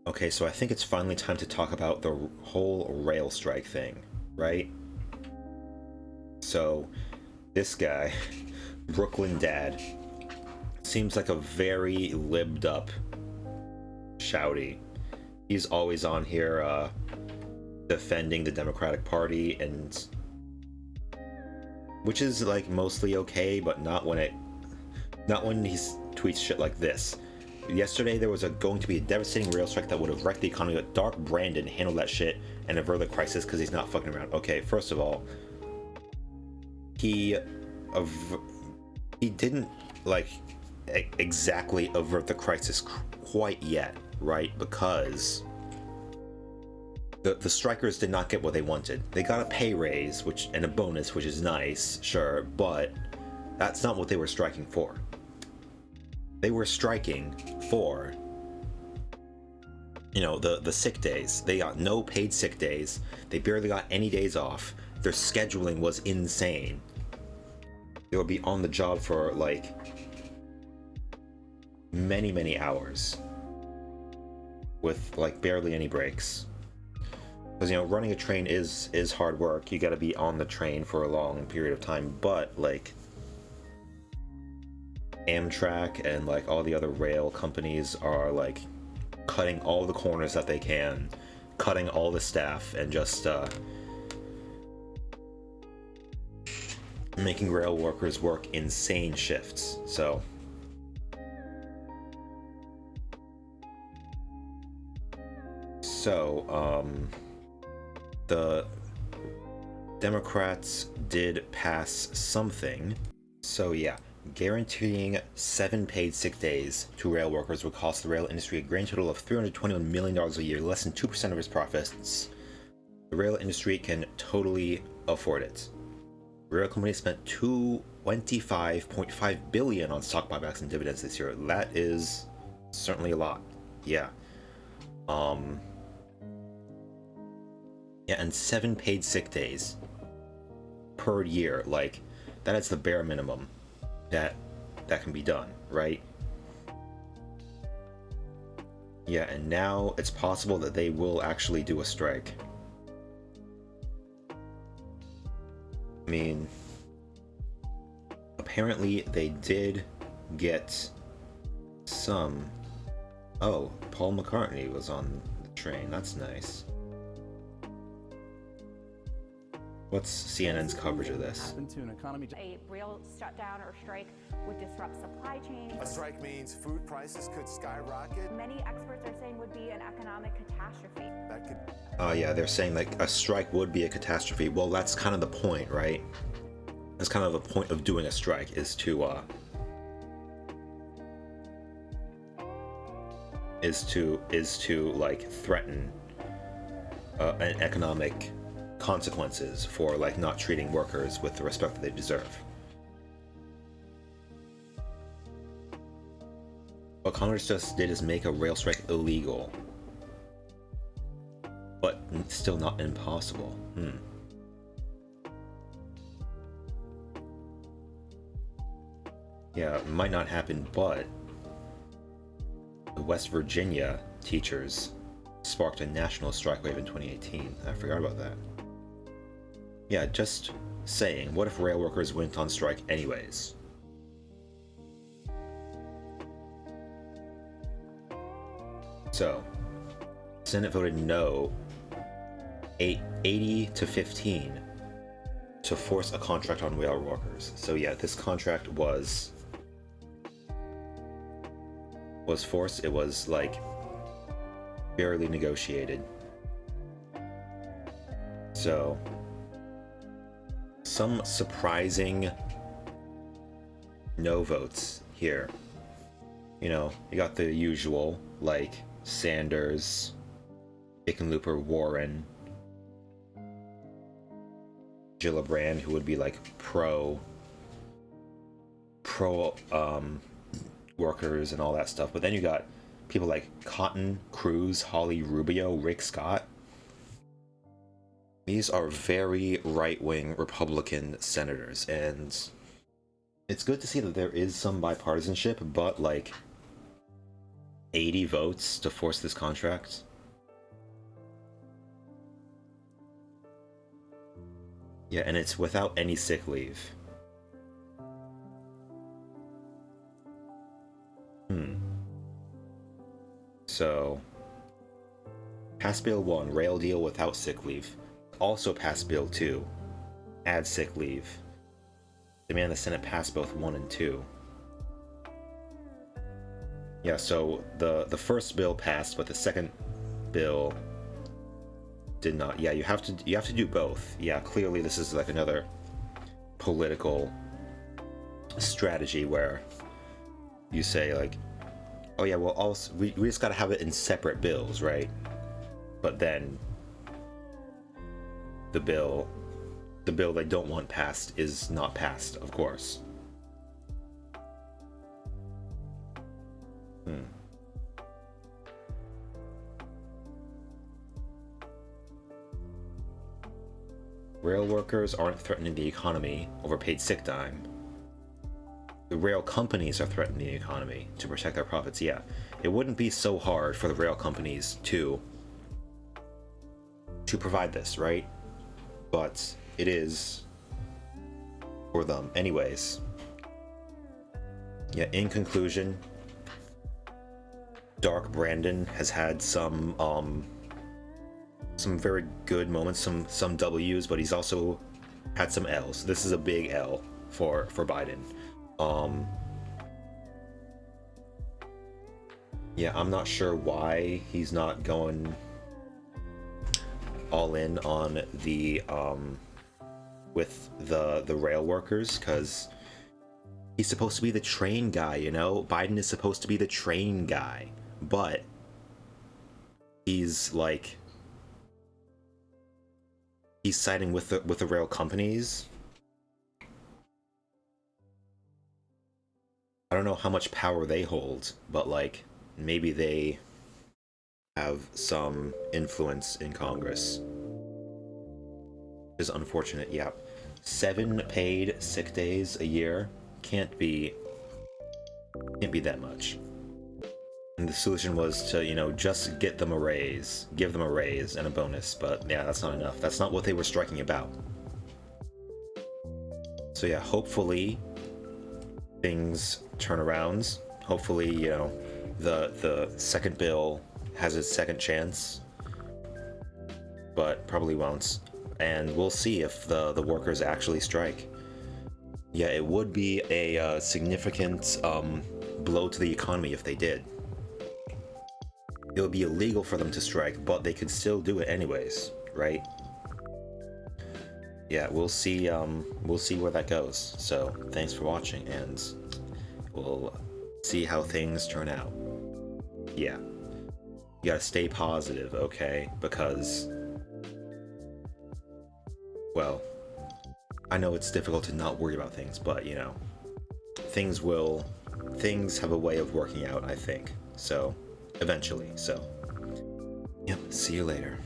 Okay, so I think it's finally time to talk about the whole rail strike thing, right? So, this guy, Brooklyn Dad, seems like a very libbed up shouty. He's always on here defending the Democratic Party, and which is like mostly okay, but not when he tweets shit like this. Yesterday there was going to be a devastating rail strike that would have wrecked the economy, but Dark Brandon handled that shit and averted the crisis because he's not fucking around. Okay, first of all, he didn't like exactly avert the crisis quite yet, right? Because the strikers did not get what they wanted. They got a pay raise, and a bonus, which is nice, sure, but that's not what they were striking for. They were striking for, the sick days. They got no paid sick days. They barely got any days off. Their scheduling was insane. They would be on the job for like many hours with like barely any breaks. Because running a train is hard work. You got to be on the train for a long period of time, but like Amtrak and like all the other rail companies are like cutting all the corners that they can, cutting all the staff, and just making rail workers work insane shifts. So the Democrats did pass something. So yeah, guaranteeing 7 paid sick days to rail workers would cost the rail industry a grand total of $321 million a year, less than 2% of its profits. The rail industry can totally afford it. Rail companies spent $25.5 billion on stock buybacks and dividends this year. That is certainly a lot. Yeah. Yeah, and 7 paid sick days per year. Like, that is the bare minimum that can be done, right? Yeah, and now it's possible that they will actually do a strike. I mean, apparently they did get some... Oh, Paul McCartney was on the train. That's nice. What's CNN's coverage of this? A rail shutdown or strike would disrupt supply chains. A strike means food prices could skyrocket. Many experts are saying would be an economic catastrophe. That could... Yeah, they're saying like a strike would be a catastrophe. Well, that's kind of the point, right? That's kind of the point of doing a strike, is to like threaten an economic consequences for like not treating workers with the respect that they deserve. What Congress just did is make a rail strike illegal, but still not impossible. Yeah, it might not happen, but the West Virginia teachers sparked a national strike wave in 2018. I forgot about that. Yeah, just saying, what if rail workers went on strike anyways? So, Senate voted no 80 to 15 to force a contract on rail workers. So yeah, this contract was forced. It was like barely negotiated. So some surprising no votes here. You got the usual, like Sanders, Hickenlooper, Warren, Gillibrand, who would be like pro workers and all that stuff. But then you got people like Cotton, Cruz, Hawley, Rubio, Rick Scott. These are very right-wing Republican senators, and it's good to see that there is some bipartisanship, but like 80 votes to force this contract. Yeah, and it's without any sick leave. So, pass Bill 1, rail deal without sick leave. Also pass Bill 2, add sick leave. Demand the Senate pass both 1 and 2. Yeah, so the first bill passed, but the second bill did not. Yeah, you have to do both. Yeah, clearly this is like another political strategy where you say like, oh yeah, well also we just gotta have it in separate bills, right? But then the bill they don't want passed is not passed, of course. Rail workers aren't threatening the economy over paid sick time. The rail companies are threatening the economy to protect their profits. Yeah, it wouldn't be so hard for the rail companies to provide this, right? But it is for them anyways. Yeah, in conclusion, Dark Brandon has had some very good moments, some W's, but he's also had some L's. This is a big L for Biden. Yeah, I'm not sure why he's not going all in on the with the rail workers, because he's supposed to be the train guy, you know? Biden is supposed to be the train guy, but he's like, he's siding with the rail companies. I don't know how much power they hold, but like maybe they have some influence in Congress. Which is unfortunate. Yeah, 7 paid sick days a year can't be that much. And the solution was to, you know, just get them a raise, give them a raise and a bonus, but yeah, that's not enough. That's not what they were striking about. So yeah, hopefully things turn around. Hopefully, you know, the second bill has its second chance, but probably won't. And we'll see if the workers actually strike. Yeah, it would be a significant blow to the economy if they did. It would be illegal for them to strike, but they could still do it anyways, right? Yeah, we'll see where that goes. So thanks for watching, and we'll see how things turn out. Yeah, you gotta stay positive, okay? Because, well, I know it's difficult to not worry about things, but you know, things have a way of working out, I think. So eventually. So yep, see you later.